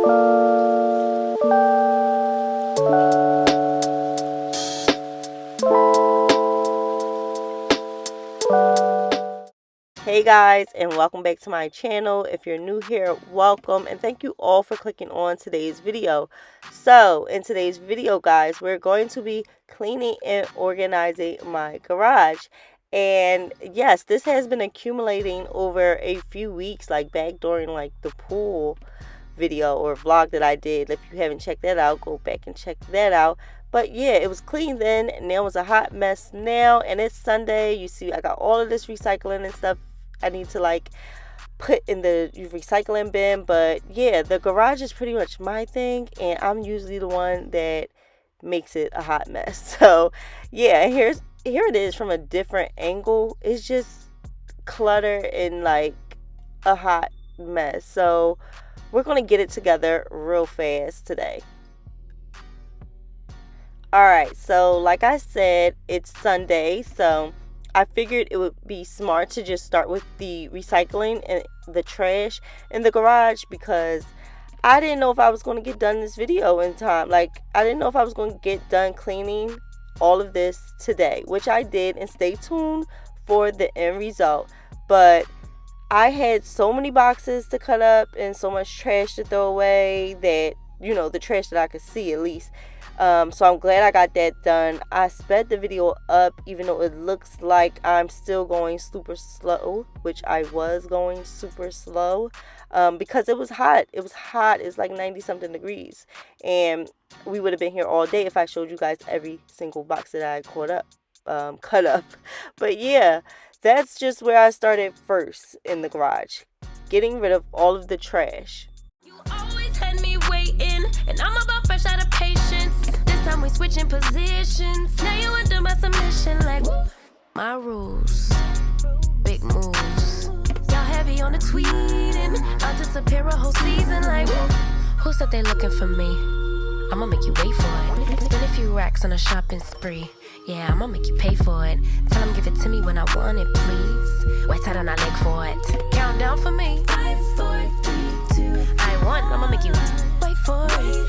Hey guys, and welcome back to my channel. If you're new here, welcome, and thank you all for clicking on today's video. So in today's video, guys, we're going to be cleaning and organizing my garage. And yes, this has been accumulating over a few weeks, like back during like the pool video or vlog that I did. If you haven't checked that out, go back and check that out. But yeah, it was clean then, and now it's a hot mess now, and it's Sunday. You see I got all of this recycling and stuff I need to like put in the recycling bin. But yeah, the garage is pretty much my thing, and I'm usually the one that makes it a hot mess. So yeah, here it is from a different angle. It's just clutter and like a hot mess. So we're gonna get it together real fast today. Alright, so like I said, it's Sunday, so I figured it would be smart to just start with the recycling and the trash in the garage, because I didn't know if I was going to get done this video in time. Like, I didn't know if I was going to get done cleaning all of this today, which I did, and stay tuned for the end result. But I had so many boxes to cut up and so much trash to throw away that, you know, the trash that I could see at least. So I'm glad I got that done. I sped the video up, even though it looks like I'm still going super slow, which I was going super slow, because it was hot. It was hot. It's like 90 something degrees, and we would have been here all day if I showed you guys every single box that I cut up. But yeah, that's just where I started first in the garage, getting rid of all of the trash. You always had me waiting, and I'm about fresh out of patience. This time we switching positions. Now you under my submission, like woo. My rules, big moves. Y'all heavy on the tweeting. I'll disappear a whole season, like woo. Who said they looking for me? I'ma make you wait for it. Spend a few racks on a shopping spree. Yeah, I'ma make you pay for it. Tell them give it to me when I want it, please. Wait till I leg for it. Count down for me. 5, 4, 3, 2. I want. I'ma make you wait for it.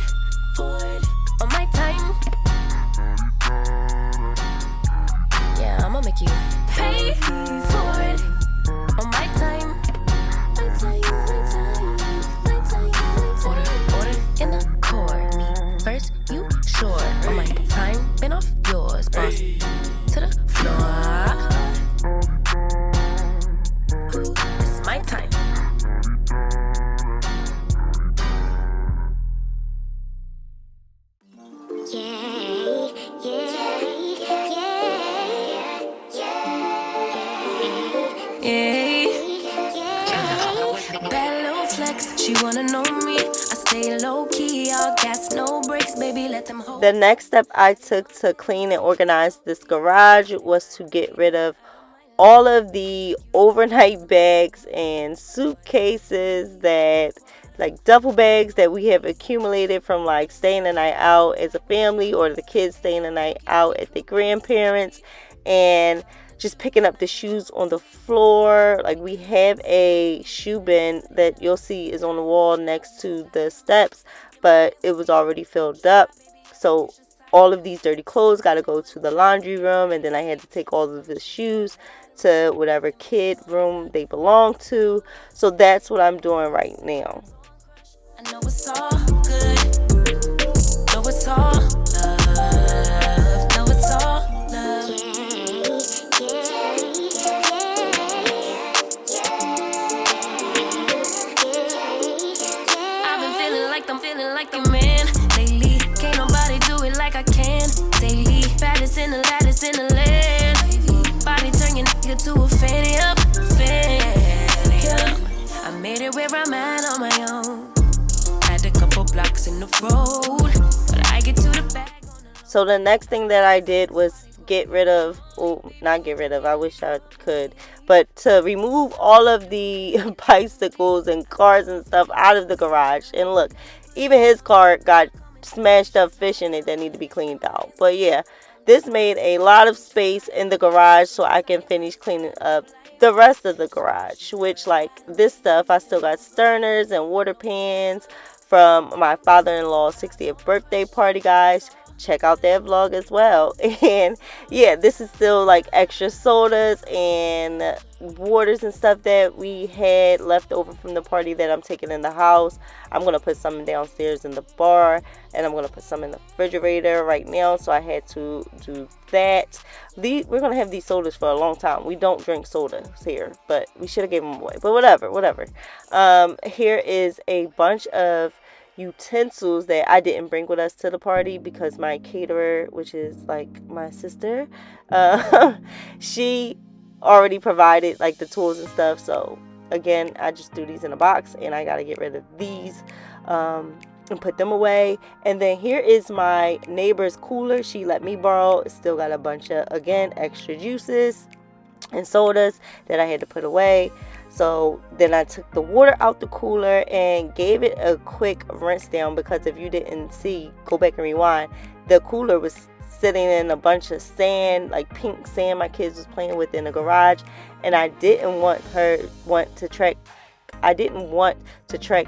On my time. Yeah, I'ma make you pay for it. On my time. Order in the court. Me first, you short. On my time, been off yours. Boss to the floor. Ooh, it's my time. Bad little flex, she wanna know me. I stay low key, all gas, no brakes, baby, let them hold. The next step I took to clean and organize this garage was to get rid of all of the overnight bags and suitcases, that like duffel bags that we have accumulated from like staying the night out as a family, or the kids staying the night out at their grandparents, and just picking up the shoes on the floor. Like, we have a shoe bin that you'll see is on the wall next to the steps, but it was already filled up. So all of these dirty clothes got to go to the laundry room, and then I had to take all of the shoes to whatever kid room they belong to. So that's what I'm doing right now. I know it's all good. Know it's all love. Know it's all love. I've been feeling like I'm feeling like a man lately. Can't nobody do it like I can daily. Baddest in the lattice in the land. Body turn your nigga to a fanny up. I made it where I'm at on my own. Had a couple blocks in the road, but I get to the bag. So the next thing that I did was get rid of, not get rid of, I wish I could, but to remove all of the bicycles and cars and stuff out of the garage. And look, even his car got smashed up fish in it that need to be cleaned out. But yeah, this made a lot of space in the garage so I can finish cleaning up the rest of the garage, which, like, this stuff, I still got sterners and water pans from my father-in-law's 60th birthday party, guys. Check out that vlog as well. And yeah, this is still like extra sodas and waters and stuff that we had left over from the party that I'm taking in the house. I'm gonna put some downstairs in the bar, and I'm gonna put some in the refrigerator right now, so I had to do that. We're gonna have these sodas for a long time. We don't drink sodas here, but we should have gave them away, but whatever. Here is a bunch of utensils that I didn't bring with us to the party because my caterer, which is like my sister, she already provided like the tools and stuff. So again, I just threw these in a box, and I got to get rid of these and put them away. And then here is my neighbor's cooler. She let me borrow. It's still got a bunch of, again, extra juices and sodas that I had to put away. So then I took the water out the cooler and gave it a quick rinse down, because if you didn't see, go back and rewind. The cooler was sitting in a bunch of sand, like pink sand my kids was playing with in the garage, and I didn't want to track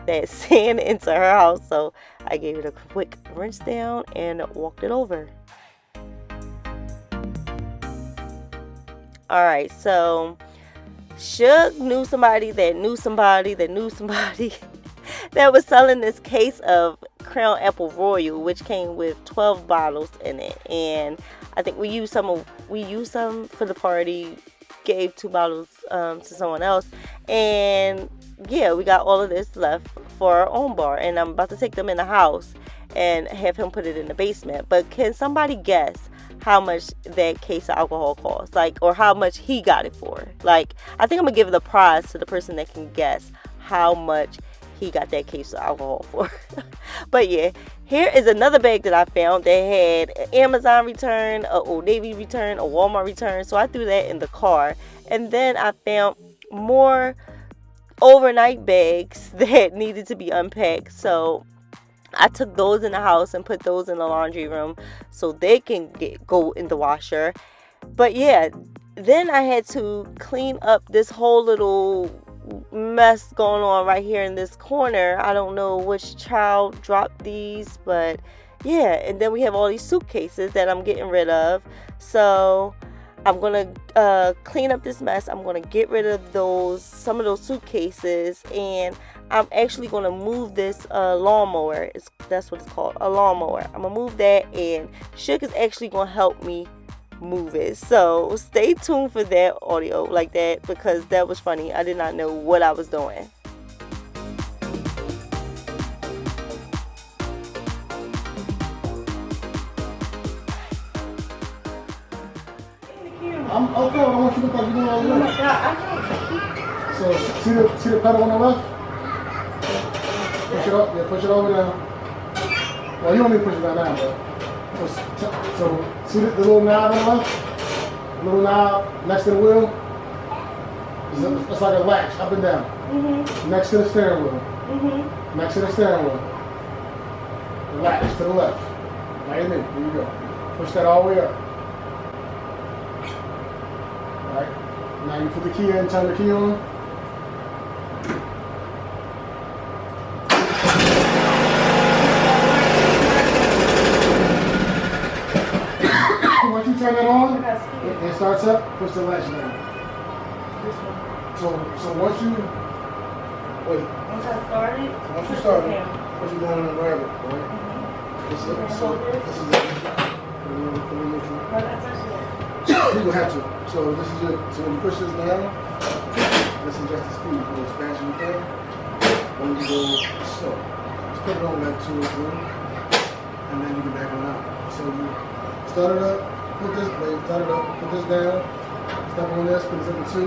that sand into her house. So I gave it a quick rinse down and walked it over. Alright, so Suge knew somebody that knew somebody that knew somebody that was selling this case of Crown Apple Royal, which came with 12 bottles in it. And I think we used some for the party, gave 2 bottles to someone else. And yeah, we got all of this left for our own bar. And I'm about to take them in the house and have him put it in the basement. But can somebody guess how much that case of alcohol costs, like, or how much he got it for? Like, I think I'm gonna give the prize to the person that can guess how much he got that case of alcohol for. But yeah, here is another bag that I found that had an Amazon return, a Old Navy return, a Walmart return. So I threw that in the car. And then I found more overnight bags that needed to be unpacked. So I took those in the house and put those in the laundry room so they can go in the washer. But yeah, then I had to clean up this whole little mess going on right here in this corner. I don't know which child dropped these, but yeah. And then we have all these suitcases that I'm getting rid of. So I'm gonna clean up this mess. I'm gonna get rid of some of those suitcases, and I'm actually gonna move this lawnmower. That's what it's called, a lawnmower. I'm gonna move that, and Shook is actually gonna help me move it. So stay tuned for that audio like that, because that was funny. I did not know what I was doing. I'm okay. I want you to look like you're doing all the left. So see the pedal on the left? Push it up. Yeah, push it over there. Well, you don't need to push it down now, but so see the little knob on the left? The little knob next to the wheel? It's like a latch up and down. Mm-hmm. Next to the steering wheel. Mm-hmm. Next to the steering wheel. The latch to the left. Right in there. There you go. Push that all the way up. Right. Now you put the key in, turn the key on. Once you turn it on, it starts up, push the latch down. So once you wait. Once I started, once you start it, what you doing and grab it, right? Mm-hmm. This is it. You will have to. So this is it. So when you push this down, this is just the speed. You go as fast as you can. When you go slow, just put it on like 2 or 3, and then you can back it out. So you start it up, put this down, step on this, put this up to 2.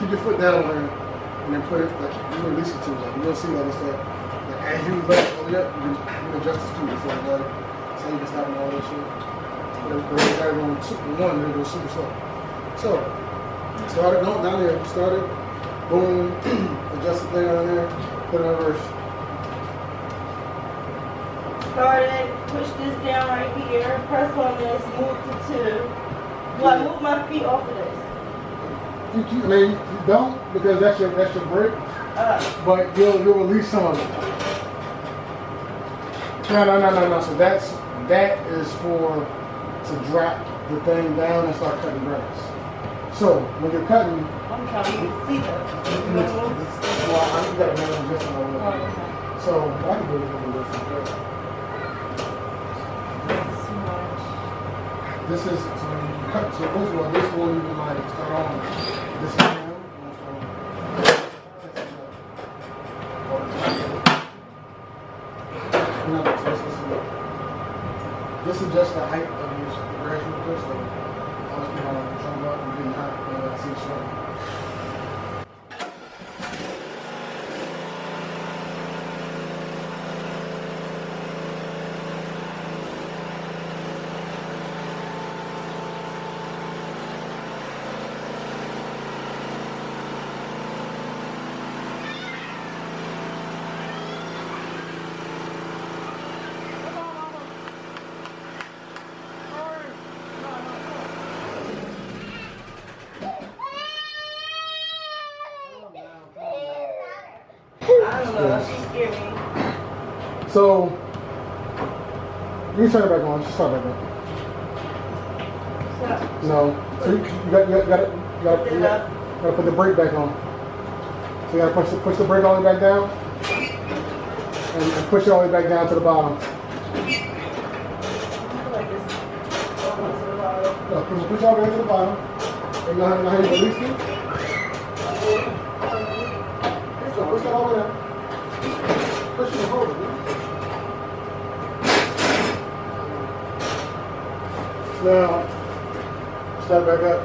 Keep your foot down there, and then put it like you release it to. Like you'll see that it's like as you let it go up, you can adjust the speed. It's like that. So you can stop and all that shit. But if you got it on 1, then it goes super slow. So, started, no, down there, started, boom, adjust the thing down there, put it in reverse. Started, push this down right here, press on this, move to 2. Do I move my feet off of this? You don't, because that's your brake, but you'll release some of it. No. So that is for to drop the thing down and start cutting grass. So when you're cutting, I'm trying to even see that. well, I got a manual just on the way. So I can do it in this. This is so when you cut. So this one even like start on. This is now. This is just the height of your grass real so I was putting on some up and getting hot and I see short. I don't know. She scared me. So you can turn it back on. Just start back on. Stop. No. So you gotta put the brake back on. So you gotta push the brake all the way back down and push it all the way back down to the bottom. I feel like this almost a lot. No, push it all the way to the bottom. And now how you release it? So push it all the way up. Push it and hold it. Now, start back up.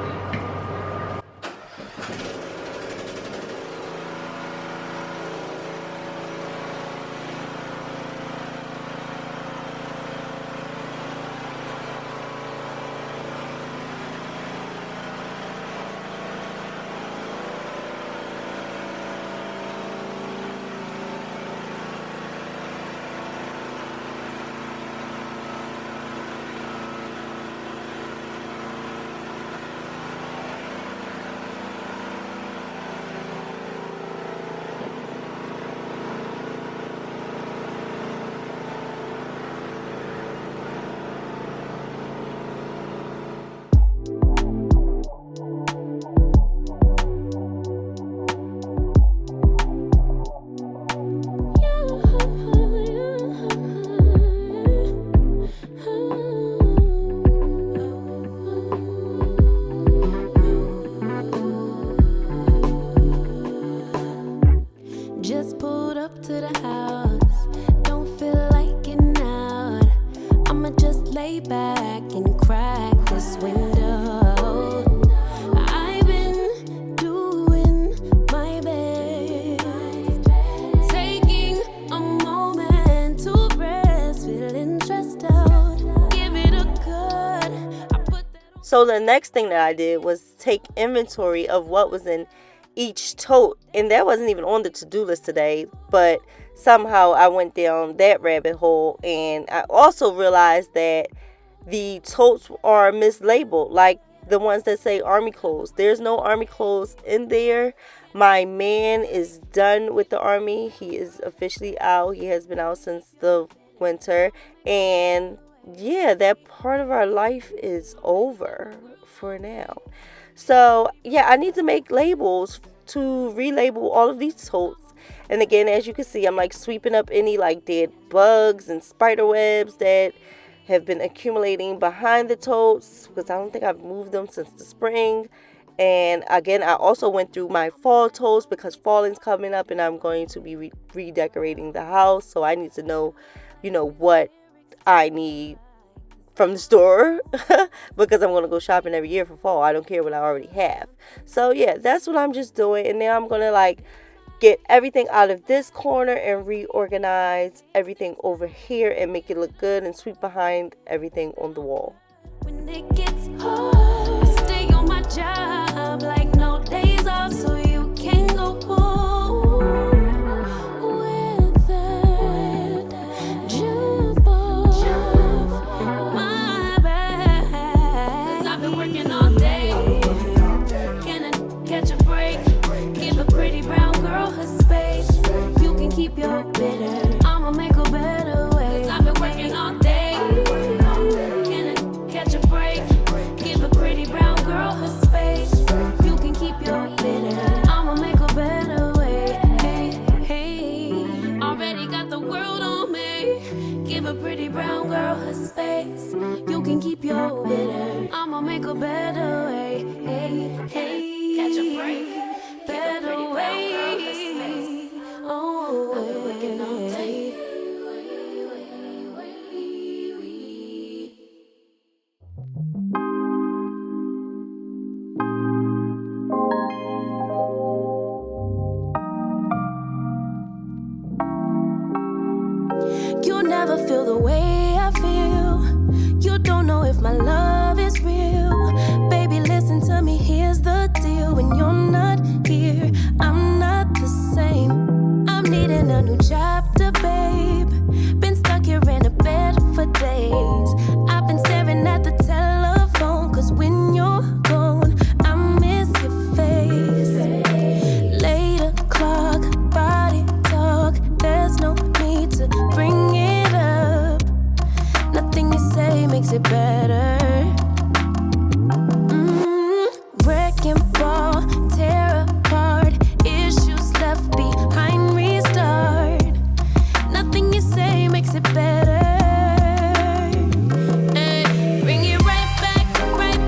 Just pulled up to the house. Don't feel like getting out. I'ma just lay back and crack this window. I've been doing my best, taking a moment to rest, feeling stressed out. Give it a cut. I put that on. So the next thing that I did was take inventory of what was in each tote, and that wasn't even on the to-do list today, but somehow I went down that rabbit hole, and I also realized that the totes are mislabeled, like the ones that say army clothes. There's no army clothes in there. My man is done with the army. He is officially out. He has been out since the winter, and yeah, that part of our life is over for now. So yeah, I need to make labels to relabel all of these totes. And again, as you can see, I'm like sweeping up any like dead bugs and spider webs that have been accumulating behind the totes, because I don't think I've moved them since the spring. And again, I also went through my fall totes because fall is coming up and I'm going to be redecorating the house. So I need to know, what I need from the store because I'm going to go shopping every year for fall. I don't care what I already have. So yeah, that's what I'm just doing. And now I'm going to like get everything out of this corner and reorganize everything over here and make it look good and sweep behind everything on the wall. When it gets hard, I stay on my job like no days off, so you can go pull with that jump off my back. 'Cause I've been working all day. Can I catch a break? Give a pretty brown girl her space. You can keep your bitter. I'ma make a better way. 'Cause I've been Give a pretty brown girl her space. You can keep your bitter. I'ma make a better way. Hey, hey, catch a break. Better way. Oh, I've been working all day. You'll never feel the way I feel. You don't know if my love is real. Baby, listen to me, here's the deal. When you're not here, I'm not the same. I'm needing a new chapter, babe. Been stuck here in a bed for days. I've been staring at the telephone, cause when you're gone, I miss your face. 8 o'clock, body talk. There's no need to bring it up. Nothing you say makes it better. Wrecking ball, tear apart. Issues left behind, restart. Nothing you say makes it better. Hey, bring it right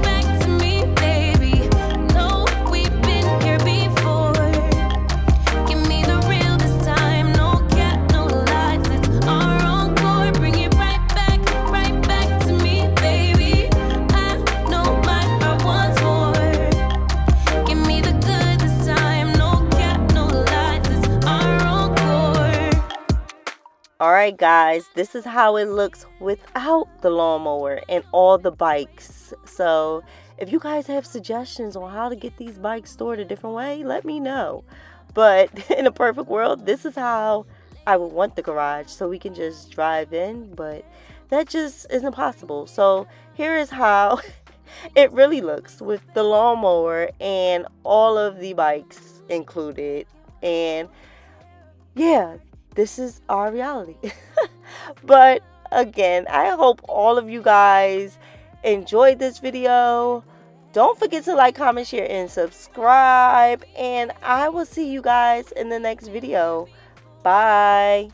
back to me, baby. No, we've been here before. Give me the real this time, no cap, no lies. It's our encore. Bring it right back to me, baby. I know my heart wants more. Give me the good this time, no cap, no lies. It's our encore. Alright guys, this is how it looks without the lawnmower and all the bikes. So if you guys have suggestions on how to get these bikes stored a different way, let me know. But in a perfect world, this is how I would want the garage, so we can just drive in, but that just isn't possible. So here is how it really looks with the lawnmower and all of the bikes included. And yeah, this is our reality. But again, I hope all of you guys enjoyed this video. Don't forget to like, comment, share, and subscribe. And I will see you guys in the next video. Bye.